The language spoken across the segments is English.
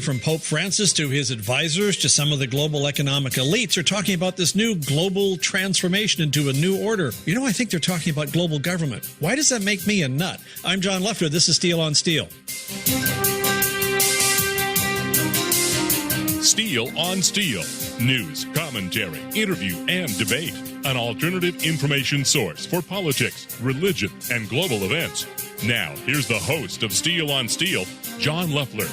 from Pope Francis to his advisors to some of the global economic elites are talking about this new global transformation into a new order. I think they're talking about global government. Why does that make me a nut? I'm John Leffler. This is Steel on Steel. Steel on Steel. News, commentary, interview, and debate. An alternative information source for politics, religion, and global events. Now, here's the host of Steel on Steel, John Leffler.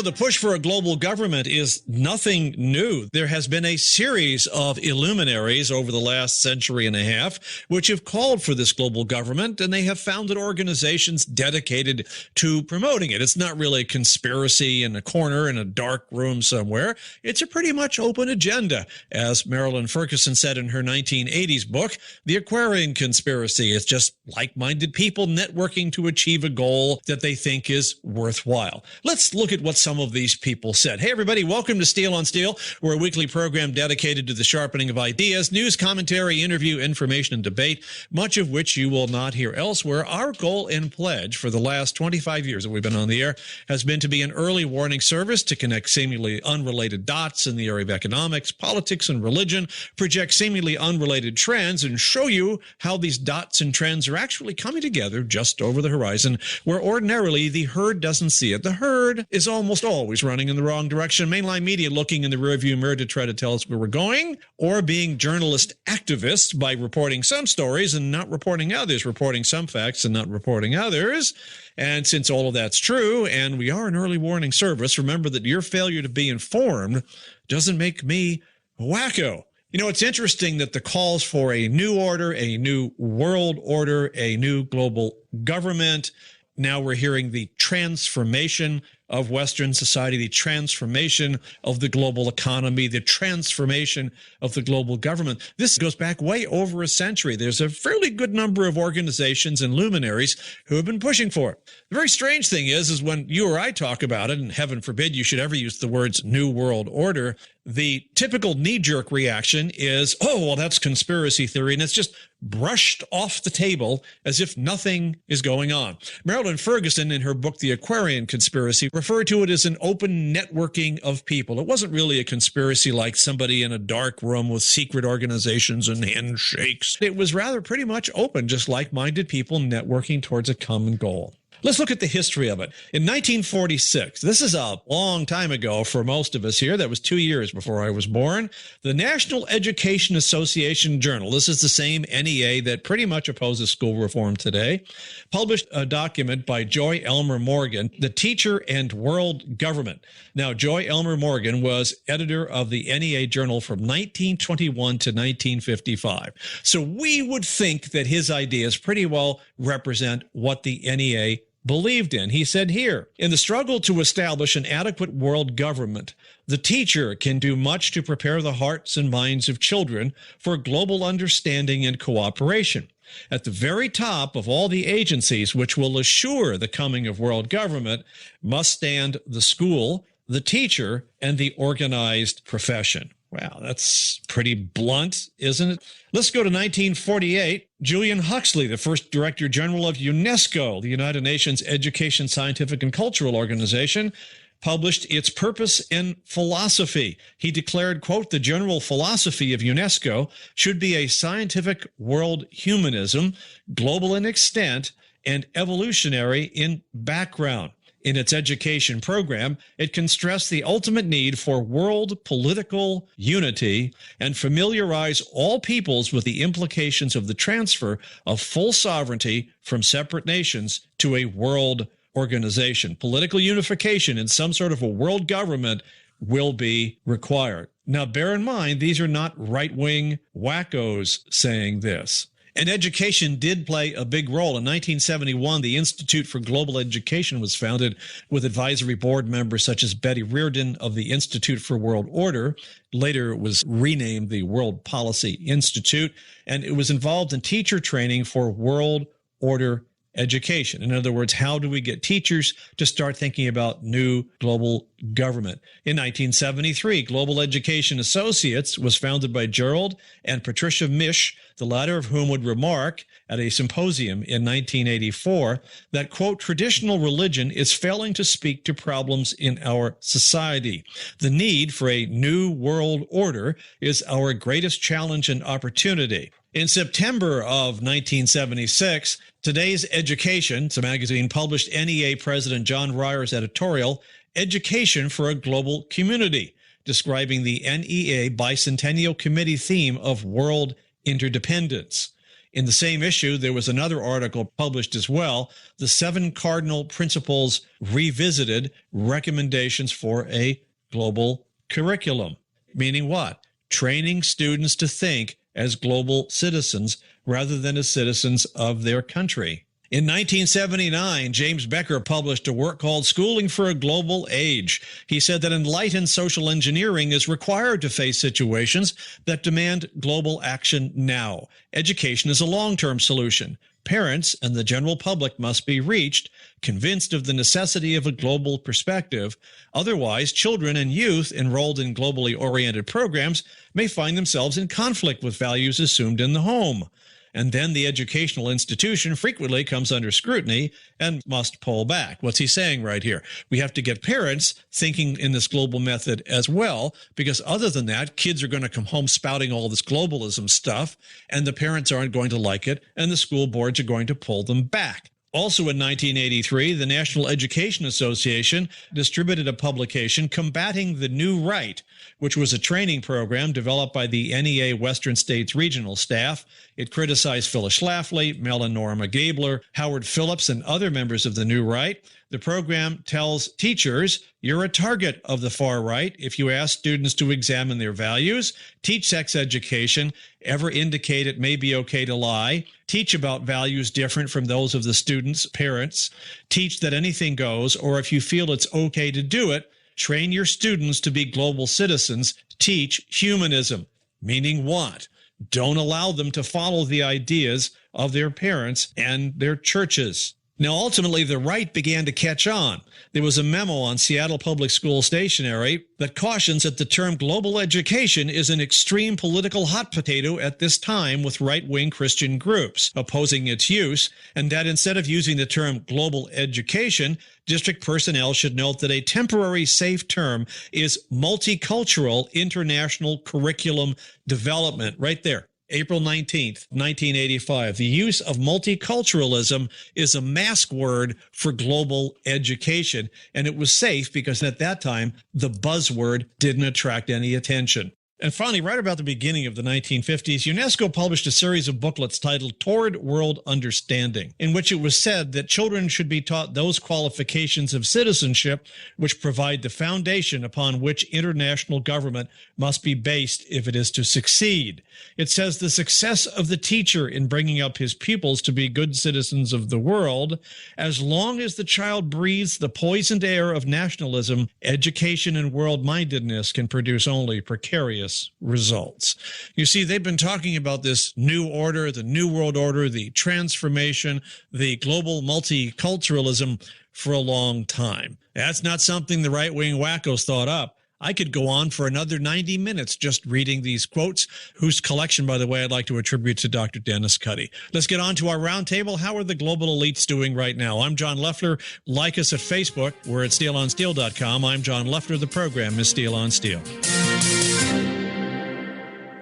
The push for a global government is nothing new. There has been a series of illuminaries over the last century and a half which have called for this global government, and they have founded organizations dedicated to promoting it. It's not really a conspiracy in a corner in a dark room somewhere. It's a pretty much open agenda. As Marilyn Ferguson said in her 1980s book, The Aquarian Conspiracy is just like-minded people networking to achieve a goal that they think is worthwhile. Let's look at what some of these people said. Hey, everybody, welcome to Steel on Steel. We're a weekly program dedicated to the sharpening of ideas, news, commentary, interview, information, and debate, much of which you will not hear elsewhere. Our goal and pledge for the last 25 years that we've been on the air has been to be an early warning service to connect seemingly unrelated dots in the area of economics, politics, and religion, project seemingly unrelated trends, and show you how these dots and trends are actually coming together just over the horizon, where ordinarily the herd doesn't see it. The herd is almost always running in the wrong direction. Mainline media looking in the rearview mirror to try to tell us where we're going, or being journalist activists by reporting some stories and not reporting others, reporting some facts and not reporting others. And since all of that's true, and we are an early warning service, remember that your failure to be informed doesn't make me a wacko. It's interesting that the calls for a new order, a new world order, a new global government, now we're hearing the transformation of Western society, the transformation of the global economy, the transformation of the global government. This goes back way over a century. There's a fairly good number of organizations and luminaries who have been pushing for it. The very strange thing is when you or I talk about it, and heaven forbid you should ever use the words New World Order, the typical knee-jerk reaction is, oh, well, that's conspiracy theory, and it's just brushed off the table as if nothing is going on. Marilyn Ferguson, in her book, The Aquarian Conspiracy, referred to it as an open networking of people. It wasn't really a conspiracy like somebody in a dark room with secret organizations and handshakes. It was rather pretty much open, just like-minded people networking towards a common goal. Let's look at the history of it. In 1946, this is a long time ago for most of us here. That was 2 years before I was born. The National Education Association Journal, this is the same NEA that pretty much opposes school reform today, published a document by Joy Elmer Morgan, The Teacher and World Government. Now, Joy Elmer Morgan was editor of the NEA Journal from 1921 to 1955. So we would think that his ideas pretty well represent what the NEA believed in. He said here, in the struggle to establish an adequate world government, the teacher can do much to prepare the hearts and minds of children for global understanding and cooperation. At the very top of all the agencies which will assure the coming of world government must stand the school, the teacher, and the organized profession. Wow, that's pretty blunt, isn't it? Let's go to 1948. Julian Huxley, the first Director General of UNESCO, the United Nations Education, Scientific, and Cultural Organization, published its purpose and philosophy. He declared, quote, the general philosophy of UNESCO should be a scientific world humanism, global in extent, and evolutionary in background. In its education program, it can stress the ultimate need for world political unity and familiarize all peoples with the implications of the transfer of full sovereignty from separate nations to a world organization. Political unification in some sort of a world government will be required. Now, bear in mind, these are not right-wing wackos saying this. And education did play a big role. In 1971, the Institute for Global Education was founded with advisory board members such as Betty Reardon of the Institute for World Order. Later, it was renamed the World Policy Institute, and it was involved in teacher training for world order education. In other words, how do we get teachers to start thinking about new global government? In 1973, Global Education Associates was founded by Gerald and Patricia Misch, the latter of whom would remark at a symposium in 1984 that, quote, traditional religion is failing to speak to problems in our society. The need for a new world order is our greatest challenge and opportunity. In September of 1976, Today's Education, it's a magazine, published NEA President John Ryer's editorial, Education for a Global Community, describing the NEA Bicentennial Committee theme of world interdependence. In the same issue, there was another article published as well, the 7 Cardinal Principles Revisited, Recommendations for a Global Curriculum. Meaning what? Training students to think as global citizens rather than as citizens of their country. In 1979, James Becker published a work called Schooling for a Global Age. He said that enlightened social engineering is required to face situations that demand global action now. Education is a long-term solution. Parents and the general public must be reached, convinced of the necessity of a global perspective. Otherwise, children and youth enrolled in globally oriented programs may find themselves in conflict with values assumed in the home. And then the educational institution frequently comes under scrutiny and must pull back. What's he saying right here? We have to get parents thinking in this global method as well, because other than that, kids are going to come home spouting all this globalism stuff, and the parents aren't going to like it, and the school boards are going to pull them back. Also in 1983, the National Education Association distributed a publication, Combating the New Right, which was a training program developed by the NEA Western States Regional Staff. It criticized Phyllis Schlafly, Mel and Norma Gabler, Howard Phillips, and other members of the New Right. The program tells teachers, you're a target of the far right if you ask students to examine their values, teach sex education, ever indicate it may be okay to lie, teach about values different from those of the students' parents, teach that anything goes, or if you feel it's okay to do it, train your students to be global citizens, teach humanism. Meaning what? Don't allow them to follow the ideas of their parents and their churches. Now, ultimately, the right began to catch on. There was a memo on Seattle Public School stationery that cautions that the term global education is an extreme political hot potato at this time with right-wing Christian groups opposing its use, and that instead of using the term global education, district personnel should note that a temporary safe term is multicultural international curriculum development. Right there. April 19th, 1985. The use of multiculturalism is a mask word for global education, and it was safe because at that time, the buzzword didn't attract any attention. And finally, right about the beginning of the 1950s, UNESCO published a series of booklets titled Toward World Understanding, in which it was said that children should be taught those qualifications of citizenship which provide the foundation upon which international government must be based if it is to succeed. It says the success of the teacher in bringing up his pupils to be good citizens of the world, as long as the child breathes the poisoned air of nationalism, education and world-mindedness can produce only precarious results. You see, they've been talking about this new order, the new world order, the transformation, the global multiculturalism for a long time. That's not something the right-wing wackos thought up. I could go on for another 90 minutes just reading these quotes, whose collection, by the way, I'd like to attribute to Dr. Dennis Cuddy. Let's get on to our roundtable. How are the global elites doing right now? I'm John Leffler. Like us at Facebook. We're at SteelOnSteel.com. I'm John Leffler. The program is Steel on Steel.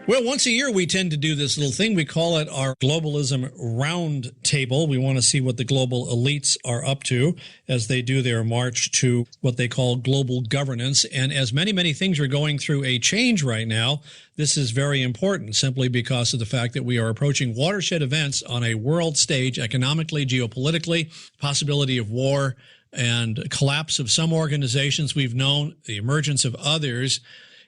Well, once a year, we tend to do this little thing. We call it our Globalism Roundtable. We want to see what the global elites are up to as they do their march to what they call global governance. And as many things are going through a change right now, this is very important simply because of the fact that we are approaching watershed events on a world stage, economically, geopolitically, possibility of war and collapse of some organizations we've known, the emergence of others.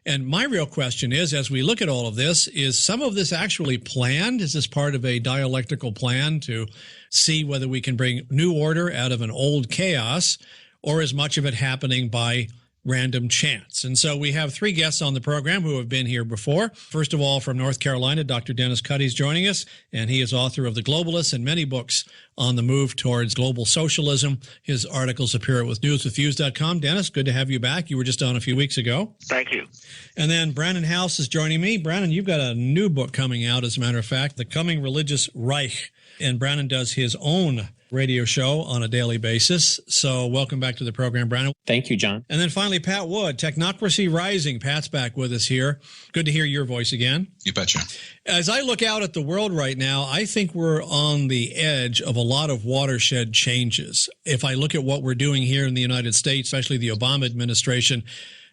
And my real question is, as we look at all of this, is some of this actually planned? Is this part of a dialectical plan to see whether we can bring new order out of an old chaos? Or is much of it happening by random chance. And so we have three guests on the program who have been here before. First of all, from North Carolina, Dr. Dennis Cuddy is joining us, and he is author of The Globalists and many books on the move towards global socialism. His articles appear at newswithviews.com. Dennis, good to have you back. You were just on a few weeks ago. Thank you. And then Brandon House is joining me. Brandon, you've got a new book coming out, as a matter of fact, The Coming Religious Reich. And Brandon does his own radio show on a daily basis. So welcome back to the program, Brandon. Thank you, John. And then finally, Pat Wood, Technocracy Rising. Pat's back with us here. Good to hear your voice again. You betcha. As I look out at the world right now, I think we're on the edge of a lot of watershed changes. If I look at what we're doing here in the United States, especially the Obama administration,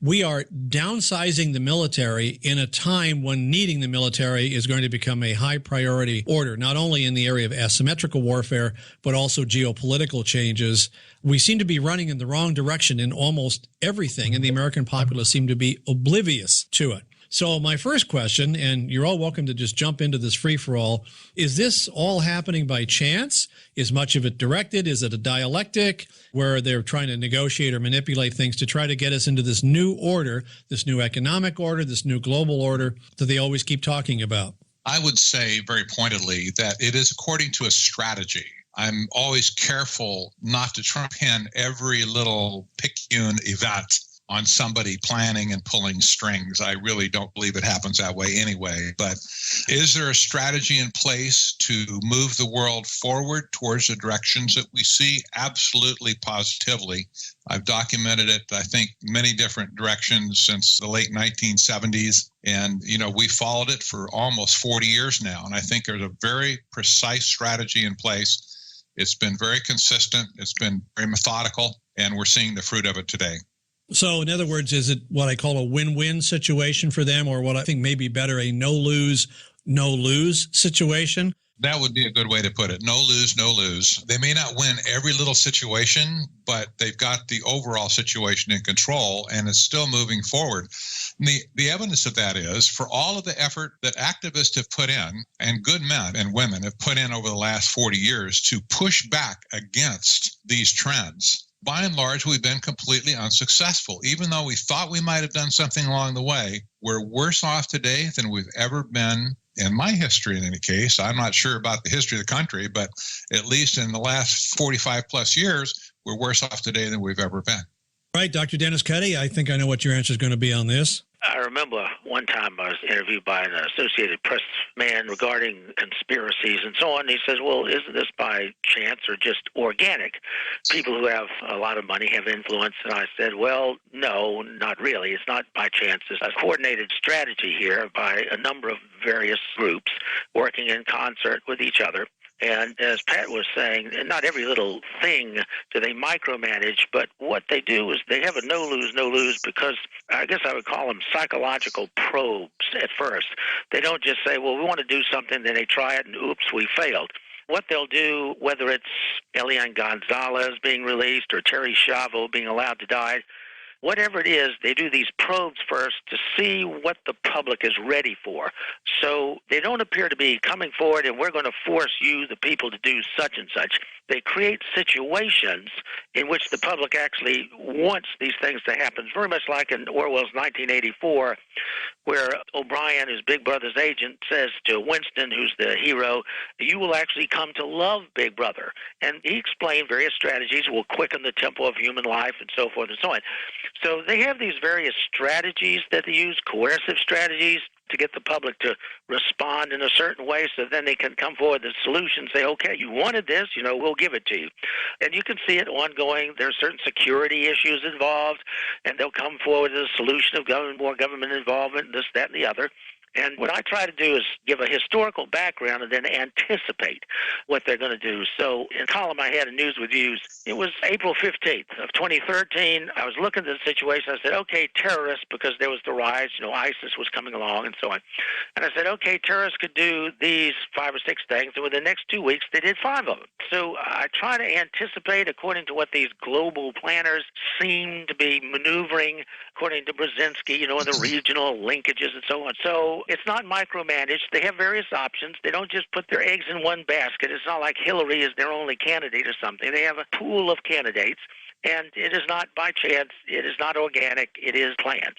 we are downsizing the military in a time when needing the military is going to become a high priority order, not only in the area of asymmetrical warfare, but also geopolitical changes. We seem to be running in the wrong direction in almost everything, and the American populace seem to be oblivious to it. So my first question, and you're all welcome to just jump into this free-for-all, is this all happening by chance? Is much of it directed? Is it a dialectic where they're trying to negotiate or manipulate things to try to get us into this new order, this new economic order, this new global order that they always keep talking about? I would say very pointedly that it is according to a strategy. I'm always careful not to try to pin every little picayune event on somebody planning and pulling strings. I really don't believe it happens that way anyway. But is there a strategy in place to move the world forward towards the directions that we see? Absolutely, positively. I've documented it, I think, many different directions since the late 1970s. And, we followed it for almost 40 years now. And I think there's a very precise strategy in place. It's been very consistent. It's been very methodical. And we're seeing the fruit of it today. So, in other words, is it what I call a win-win situation for them, or what I think may be better, a no-lose situation? That would be a good way to put it. No lose, no lose. They may not win every little situation, but they've got the overall situation in control, and it's still moving forward. And the evidence of that is, for all of the effort that activists have put in, and good men and women have put in over the last 40 years to push back against these trends, by and large, we've been completely unsuccessful. Even though we thought we might have done something along the way, we're worse off today than we've ever been in my history, in any case. I'm not sure about the history of the country, but at least in the last 45 plus years, we're worse off today than we've ever been. Right, Dr. Dennis Cuddy, I think I know what your answer is going to be on this. I remember one time I was interviewed by an Associated Press man regarding conspiracies and so on. He says, well, isn't this by chance or just organic? People who have a lot of money have influence. And I said, well, no, not really. It's not by chance. It's a coordinated strategy here by a number of various groups working in concert with each other. And as Pat was saying, not every little thing do they micromanage, but what they do is they have a no-lose because I guess I would call them psychological probes at first. They don't just say, well, we want to do something, then they try it, and oops, we failed. What they'll do, whether it's Elian Gonzalez being released or Terry Schiavo being allowed to die, whatever it is, they do these probes first to see what the public is ready for. So they don't appear to be coming forward and we're going to force you, the people, to do such and such. They create situations in which the public actually wants these things to happen, very much like in Orwell's 1984, where O'Brien, his Big Brother's agent, says to Winston, who's the hero, you will actually come to love Big Brother. And he explained various strategies will quicken the tempo of human life and so forth and so on. So they have these various strategies that they use, coercive strategies, to get the public to respond in a certain way so then they can come forward with a solution, say, okay, you wanted this, we'll give it to you. And you can see it ongoing. There are certain security issues involved, and they'll come forward with a solution of more government involvement, this, that, and the other. And what I try to do is give a historical background and then anticipate what they're going to do. So in a column I had in News with Views, it was April 15th of 2013. I was looking at the situation. I said, okay, terrorists, because there was the rise, ISIS was coming along and so on. And I said, okay, terrorists could do these 5 or 6 things. And within the next 2 weeks, they did 5 of them. So I try to anticipate according to what these global planners seem to be maneuvering, according to Brzezinski, and the regional linkages and so on. So it's not micromanaged. They have various options. They don't just put their eggs in one basket. It's not like Hillary is their only candidate or something. They have a pool of candidates. And it is not by chance. It is not organic. It is planned.